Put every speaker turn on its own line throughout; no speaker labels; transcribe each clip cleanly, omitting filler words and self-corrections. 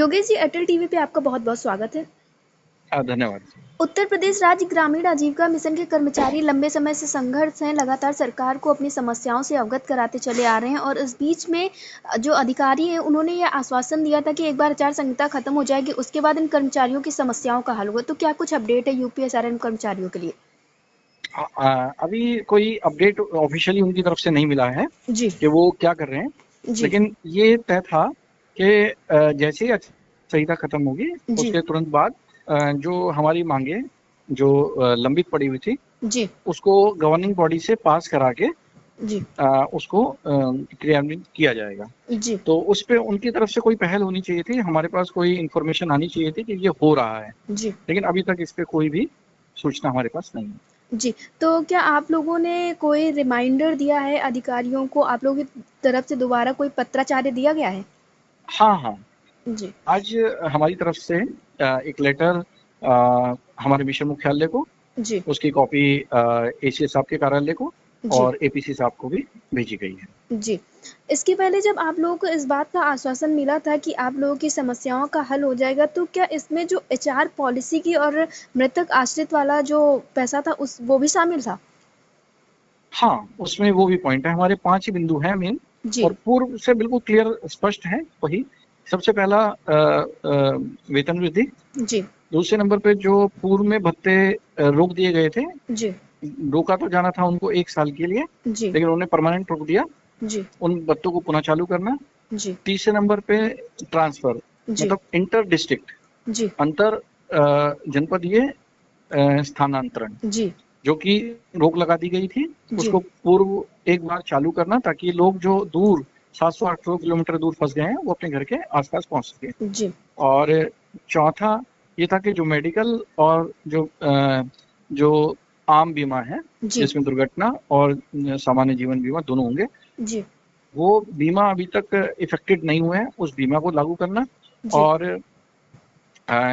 योगेश जी, अटल TV पे आपका बहुत-बहुत स्वागत है।
धन्यवाद।
उत्तर प्रदेश राज्य ग्रामीण आजीविका मिशन के कर्मचारी लंबे समय से संघर्ष हैं, लगातार सरकार को अपनी समस्याओं से अवगत कराते चले आ रहे हैं और इस बीच में जो अधिकारी हैं, उन्होंने ये आश्वासन दिया था कि एक बार आचार संहिता खत्म हो जाएगी, उसके बाद इन कर्मचारियों की समस्याओं का हल होगा। तो क्या कुछ अपडेट है यूपीएसआरएन कर्मचारियों के लिए?
अभी कोई अपडेट ऑफिशियली उनकी तरफ से नहीं मिला है
जी,
कि वो क्या कर रहे हैं,
जी,
लेकिन ये तय था कि जैसे ही संहिता खत्म होगी
जी,
उसके तुरंत बाद जो हमारी मांगे जो लंबित पड़ी हुई थी
जी,
उसको गवर्निंग बॉडी से पास करा के
जी,
उसको क्रियान्वित किया जाएगा।
जी,
तो उस पे उनकी तरफ से कोई पहल होनी चाहिए थी, हमारे पास कोई इन्फॉर्मेशन आनी चाहिए थी कि ये हो रहा है,
जी,
लेकिन अभी तक इस पे कोई भी सूचना हमारे पास नहीं है।
जी। तो क्या आप लोगों ने कोई रिमाइंडर दिया है अधिकारियों को? आप लोगों की तरफ से दोबारा कोई पत्राचार्य दिया गया है?
हाँ, हाँ।
जी,
आज हमारी तरफ से एक लेटर हमारे मिशन मुख्यालय को,
जी,
उसकी कॉपी एसीएस साहब के कार्यालय को
जी,
और एपीसी साहब को भी भेजी गई है।
जी। इसके पहले जब आप लोगों को इस बात का आश्वासन मिला था कि आप लोगों की समस्याओं का हल हो जाएगा, तो क्या इसमें जो एचआर पॉलिसी की और मृतक आश्रित वाला जो पैसा था उस वो भी शामिल था?
हाँ, उसमें वो भी पॉइंट है, हमारे 5 ही बिंदु हैं मेन
जी,
और पूर्व से बिल्कुल क्लियर स्पष्ट है वही। सबसे पहला वेतन वृद्धि,
जी,
दूसरे नंबर पे जो पूर्व में भत्ते रोक दिए गए थे,
जी,
रोका तो जाना था उनको 1 साल के लिए,
जी,
लेकिन उन्होंने परमानेंट रोक दिया,
जी,
उन भत्तों को पुनः चालू करना।
जी,
तीसरे नंबर पे ट्रांसफर,
जी,
मतलब इंटर डिस्ट्रिक्ट,
जी,
अंतर जनपदीय स्थानांतरण,
जी,
जो कि रोक लगा दी गई थी,
जी,
उसको पूर्व एक बार चालू करना ताकि लोग जो दूर 700-800 किलोमीटर दूर फंस गए हैं वो अपने घर के आसपास पहुंच सके।
जी,
और चौथा ये था कि जो मेडिकल और जो आम बीमा है,
जी,
जिसमें दुर्घटना और सामान्य जीवन बीमा दोनों होंगे,
जी,
वो बीमा अभी तक इफेक्टेड नहीं हुए हैं, उस बीमा को लागू करना।
जी,
और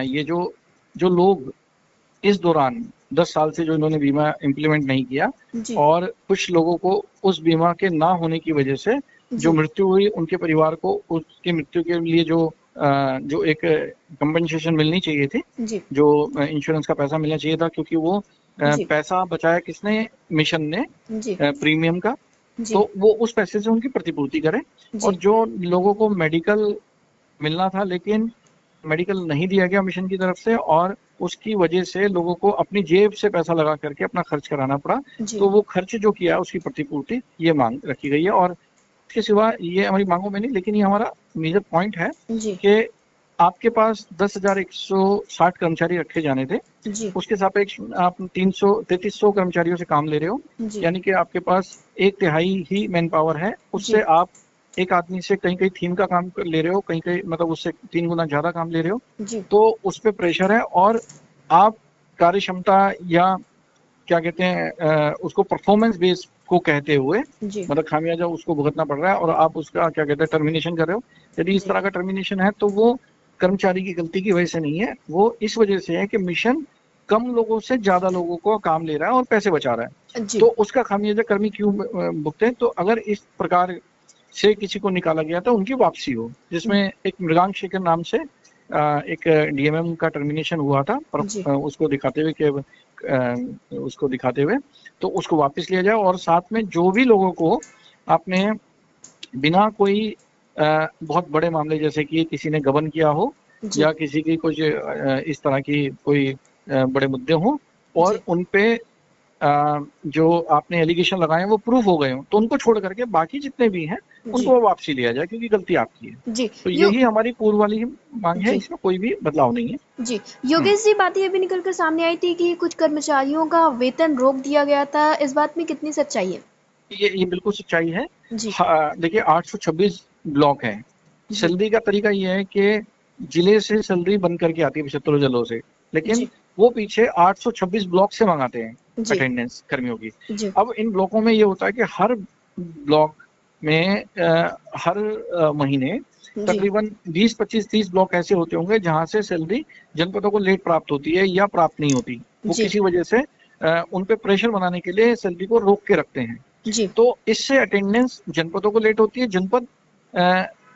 ये जो जो लोग इस दौरान 10 साल से जो इन्होंने बीमा इम्प्लीमेंट नहीं किया
जी,
और कुछ लोगों को उस बीमा के ना होने की वजह से जो
जी,
मृत्यु हुई, उनके परिवार को उसकी मृत्यु के लिए जो एक कंपनसेशन मिलनी चाहिए थी,
जी,
जो इंश्योरेंस का पैसा मिलना चाहिए था, क्योंकि वो
जी,
पैसा बचाया किसने, मिशन ने,
जी,
प्रीमियम का।
जी,
तो वो उस पैसे से उनकी प्रतिपूर्ति करें। और
जी,
जो लोगों को मेडिकल मिलना था लेकिन मेडिकल नहीं दिया गया मिशन की तरफ से और उसकी वजह से लोगों को अपनी जेब से पैसा लगा करके अपना खर्च कराना पड़ा,
जी,
तो वो खर्च जो किया है उसकी प्रतिपूर्ति ये मांग रखी गई है। और इसके सिवा ये हमारी मांगों में नहीं, लेकिन ये हमारा मेजर पॉइंट है
जी,
कि आपके पास 10,160 कर्मचारी रखे जाने थे,
जी,
उसके सापेक्ष आप 3300 कर्मचारियों से काम ले रहे हो,
जी,
यानी कि आपके पास एक तिहाई ही मैन पावर है, उससे
जी,
आप एक आदमी से कहीं कहीं थीम का काम ले रहे हो, कहीं कहीं मतलब उससे 3 गुना ज्यादा काम ले रहे हो।
जी,
तो उस पर प्रेशर है और आप कार्य क्षमता या क्या कहते हैं उसको परफॉर्मेंस बेस को कहते हुए,
जी,
मतलब खामियाजा उसको भुगतना पड़ रहा है और आप उसका क्या कहते हैं टर्मिनेशन कर रहे हो। यदि इस
जी,
तरह का टर्मिनेशन है तो वो कर्मचारी की गलती की वजह से नहीं है, वो इस वजह से है कि मिशन कम लोगों से ज्यादा लोगों को काम ले रहा है और पैसे बचा रहा है,
जी,
तो उसका खामियाजा कर्मी क्यों भुगते। तो अगर इस प्रकार से किसी को निकाला गया तो उनकी वापसी हो, जिसमें एक मृगांक शेखर नाम से एक डीएमएम का टर्मिनेशन हुआ था, पर
जी,
उसको दिखाते हुए कि उसको दिखाते हुए तो उसको वापस लिया जाए और साथ में जो भी लोगों को आपने बिना कोई बहुत बड़े मामले जैसे कि किसी ने गबन किया हो
जी,
या किसी की कुछ इस तरह की कोई बड़े मुद्दे हों और
जी,
उन पे जो आपने एलिगेशन लगाए हैं वो प्रूफ हो गए हो, तो उनको छोड़ करके बाकी जितने भी हैं
जी,
उनको वापसी लिया जाए, क्योंकि गलती आपकी है।
जी,
तो
यो
यही हमारी पूर्व वाली मांग है,
जी,
इसमें कोई भी बदलाव नहीं है।
जी,
हम्म,
योगेश जी, बात ये भी निकल कर सामने आई थी कि कुछ कर्मचारियों का वेतन रोक दिया गया था, इस बात में कितनी सच्चाई है?
ये बिल्कुल सच्चाई है।
जी,
देखिए 826 ब्लॉक हैं।
जी,
सैलरी का तरीका ये है कि जिले से सैलरी बन करके आती है 75 जिलों से, लेकिन
जी,
वो पीछे 826 ब्लॉक से मंगाते हैं
जी,
अटेंडेंस कर्मियों की।
जी,
अब इन ब्लॉकों में ये होता है कि हर ब्लॉक में हर महीने
जी,
तकरीबन 20, 25, 30 ब्लॉक ऐसे होते होंगे जहां से सैलरी जनपदों को लेट प्राप्त होती है या प्राप्त नहीं होती, वो
जी,
किसी वजह से उन पे प्रेशर बनाने के लिए सैलरी को रोक के रखते हैं।
जी,
तो इससे अटेंडेंस जनपदों को लेट होती है, जनपद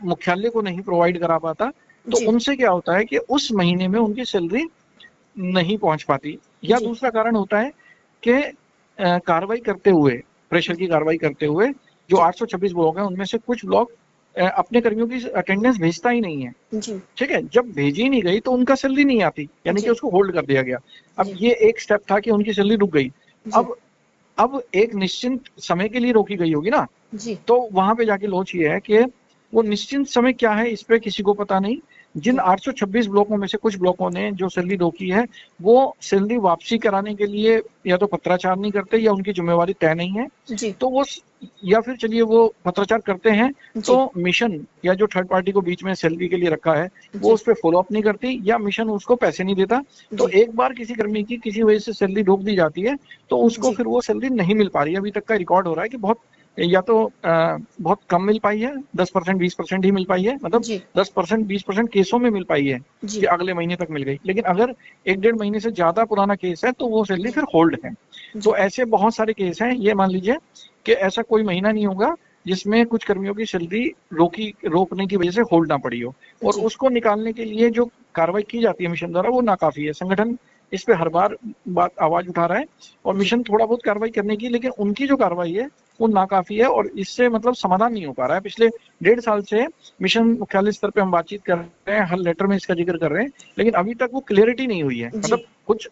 मुख्यालय को नहीं प्रोवाइड करा पाता, तो
जी।
उनसे क्या होता है कि उस महीने में उनकी सैलरी नहीं पहुंच पाती। या
जी।
दूसरा कारण होता है कि कार्रवाई करते हुए, प्रेशर की कार्रवाई करते हुए जो
जी।
826 ब्लॉक हैं उनमें से कुछ ब्लॉक अपने कर्मियों की अटेंडेंस भेजता ही नहीं है।
जी।
ठीक है, जब भेजी नहीं गई तो उनका सैलरी नहीं आती, यानी कि
जी।
उसको होल्ड कर दिया गया। अब
जी।
ये एक स्टेप था कि उनकी सैलरी रुक गई।
जी।
अब एक निश्चित समय के लिए रोकी गई होगी ना,
जी।
तो वहां पे जाके लॉच ये है कि वो निश्चित समय क्या है इस पे किसी को पता नहीं। जिन
जी।
826 ब्लॉकों में से कुछ ब्लॉकों ने जो सैलरी रोकी है, वो सैलरी वापसी कराने के लिए या तो पत्राचार नहीं करते या उनकी जिम्मेवारी तय नहीं है।
जी।
तो वो या फिर चलिए वो पत्राचार करते हैं तो
जी।
मिशन या जो थर्ड पार्टी को बीच में सैलरी के लिए रखा है वो
जी।
उस पर फॉलो अप नहीं करती या मिशन उसको पैसे नहीं देता। तो
जी।
एक बार किसी कर्मी की किसी वजह से सैलरी रोक दी जाती है तो उसको
जी।
फिर वो सैलरी नहीं मिल पा रही है। अभी तक का रिकॉर्ड हो रहा है कि बहुत या तो बहुत कम मिल पाई है, 10% 20% ही मिल पाई है, मतलब
जी।
10% 20% केसों में मिल पाई है कि
जी।
अगले महीने तक मिल गई। लेकिन अगर 1-1.5 महीने से ज्यादा पुराना केस है तो वो सैलरी
जी।
फिर होल्ड है। तो
जी।
ऐसे बहुत सारे केस हैं। ये मान लीजिए कि ऐसा कोई महीना नहीं होगा जिसमें कुछ कर्मियों की सैलरी रोकने की वजह से होल्ड ना पड़ी हो। और
जी।
उसको निकालने के लिए जो कार्रवाई की जाती है मिशन द्वारा वो नाकाफी है। संगठन इस पे हर बार बात आवाज उठा रहा है और
जी।
मिशन थोड़ा बहुत कार्रवाई करने की, लेकिन उनकी जो कार्रवाई है वो नाकाफी है और इससे मतलब समाधान नहीं हो पा रहा है। पिछले 1.5 साल से मिशन मुख्यालय स्तर पे हम बातचीत कर रहे हैं, हर लेटर में इसका जिक्र कर रहे हैं, लेकिन अभी तक वो क्लियरिटी नहीं हुई है।
जी।
मतलब कुछ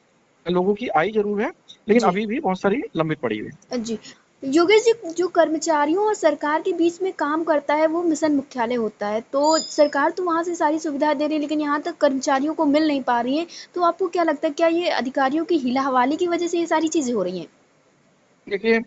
लोगों की आई जरूर है लेकिन
जी।
अभी भी बहुत सारी लंबित पड़ी हुई है।
जी। योगेश जी, जो कर्मचारियों और सरकार के बीच में काम करता है वो मिशन मुख्यालय होता है। तो सरकार तो वहाँ से सारी सुविधा दे रही है लेकिन यहाँ तक कर्मचारियों को मिल नहीं पा रही है। तो आपको क्या लगता है, क्या ये अधिकारियों की हीला-हवाली की वजह से ये सारी चीज़ें हो रही हैं?
देखिए,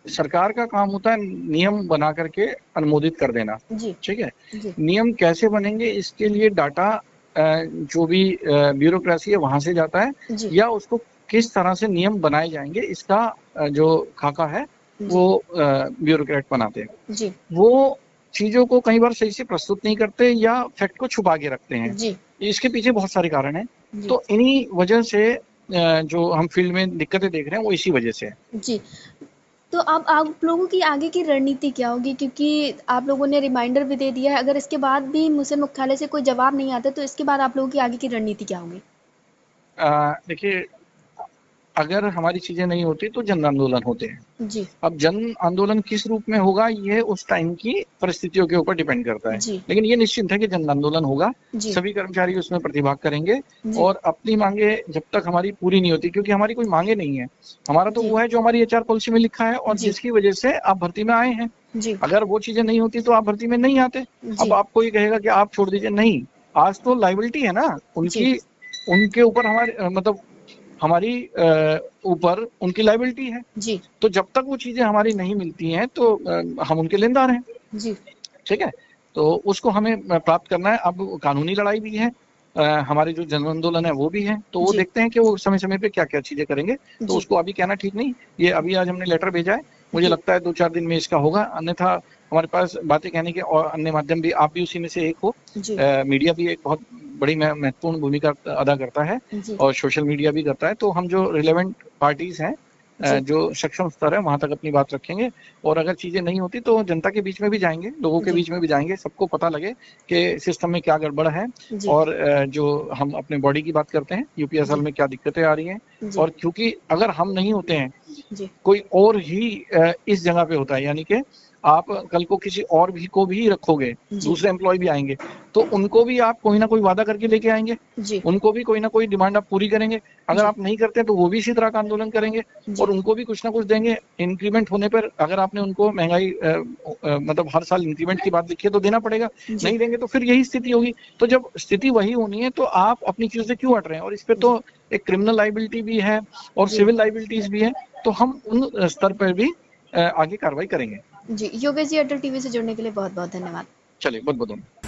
सरकार का काम होता है नियम बना करके अनुमोदित कर देना।
जी।
ठीक है,
जी।
नियम कैसे बनेंगे इसके लिए डाटा जो भी ब्यूरोक्रेसी है वहां से जाता है,
जी।
या उसको किस तरह से नियम बनाए जाएंगे इसका जो खाका है वो
जी।
ब्यूरोक्रेट बनाते हैं।
जी।
वो चीजों को कई बार सही से प्रस्तुत नहीं करते या फैक्ट को छुपा के रखते हैं।
जी।
इसके पीछे बहुत सारे कारण हैं।
जी।
तो इन्हीं वजह से जो हम फील्ड में दिक्कतें देख रहे हैं वो इसी वजह से है।
जी। तो अब आप लोगों की आगे की रणनीति क्या होगी? क्योंकि आप लोगों ने रिमाइंडर भी दे दिया है, अगर इसके बाद भी मिशन मुख्यालय से कोई जवाब नहीं आता तो इसके बाद आप लोगों की आगे की रणनीति क्या होगी?
देखिए, अगर हमारी चीजें नहीं होती तो जन आंदोलन होते हैं।
जी।
अब जन आंदोलन किस रूप में होगा ये उस टाइम की परिस्थितियों के ऊपर डिपेंड करता है,
जी।
लेकिन ये निश्चित है कि जन आंदोलन होगा।
जी।
सभी कर्मचारी उसमें प्रतिभाग करेंगे
जी।
और अपनी मांगे जब तक हमारी पूरी नहीं होती, क्योंकि हमारी कोई मांगे नहीं है, हमारा तो
जी।
वो है जो हमारी एचआर पॉलिसी में लिखा है और
जी।
जिसकी वजह से आप भर्ती में आए हैं।
जी।
अगर वो चीजें नहीं होती तो आप भर्ती में नहीं आते। अब
जी।
आपको ये कहेगा कि आप छोड़ दीजिए, नहीं। आज तो लाइबिलिटी है ना
जी।
उनकी, उनके ऊपर हमारे मतलब हमारी ऊपर उनकी लाइबिलिटी है।
जी।
तो जब तक वो चीजें हमारी नहीं मिलती हैं तो हम उनके लेनदार हैं।
जी।
ठीक है, तो उसको हमें प्राप्त करना है। अब कानूनी लड़ाई भी है, हमारे जो जन आंदोलन है वो भी है, तो वो
जी।
देखते हैं कि वो समय समय पे क्या क्या चीजें करेंगे। तो
जी।
उसको अभी कहना ठीक नहीं। ये अभी आज हमने लेटर भेजा है, मुझे
जी।
लगता है 2-4 दिन में इसका होगा। अन्यथा हमारे पास बातें कहने के और अन्य माध्यम भी, आप भी उसी में से एक हो।
जी।
मीडिया भी एक बहुत बड़ी महत्वपूर्ण भूमिका अदा करता है
जी।
और सोशल मीडिया भी करता है। तो हम जो रिलेवेंट पार्टीज हैं,
जी।
जो सक्षम स्तर है वहां तक अपनी बात रखेंगे। और अगर चीजें नहीं होती तो जनता के बीच में भी जाएंगे, लोगों के
जी।
बीच में भी जाएंगे, सबको पता लगे कि सिस्टम में क्या गड़बड़ है।
जी।
और जो हम अपने बॉडी की बात करते हैं, यूपीएसएल
जी।
में क्या दिक्कतें आ रही हैं।
जी।
और क्योंकि अगर हम नहीं होते हैं,
जी।
कोई और ही इस जगह पे होता है, यानी कि आप कल को किसी और भी को भी रखोगे,
जी।
दूसरे एम्प्लॉय भी आएंगे, तो उनको भी आप कोई ना कोई वादा करके लेके आएंगे,
जी।
उनको भी कोई ना कोई डिमांड आप पूरी करेंगे। अगर
जी।
आप नहीं करते तो वो भी इसी तरह का आंदोलन करेंगे
जी।
और उनको भी कुछ ना कुछ देंगे। इंक्रीमेंट होने पर अगर आपने उनको महंगाई मतलब हर साल इंक्रीमेंट की बात लिखी है तो देना पड़ेगा,
जी।
नहीं देंगे तो फिर यही स्थिति होगी। तो जब स्थिति वही होनी है तो आप अपनी चीजों से क्यों हट रहे हैं। और इस पे तो एक क्रिमिनल लाइबिलिटी भी है और
जी।
सिविल लाइबिलिटीज भी है, तो हम उन स्तर पर भी आगे कार्रवाई करेंगे।
जी। योगेश जी, अटल टीवी से जुड़ने के लिए बहुत बहुत धन्यवाद।
चलिए, बहुत बहुत धन्यवाद।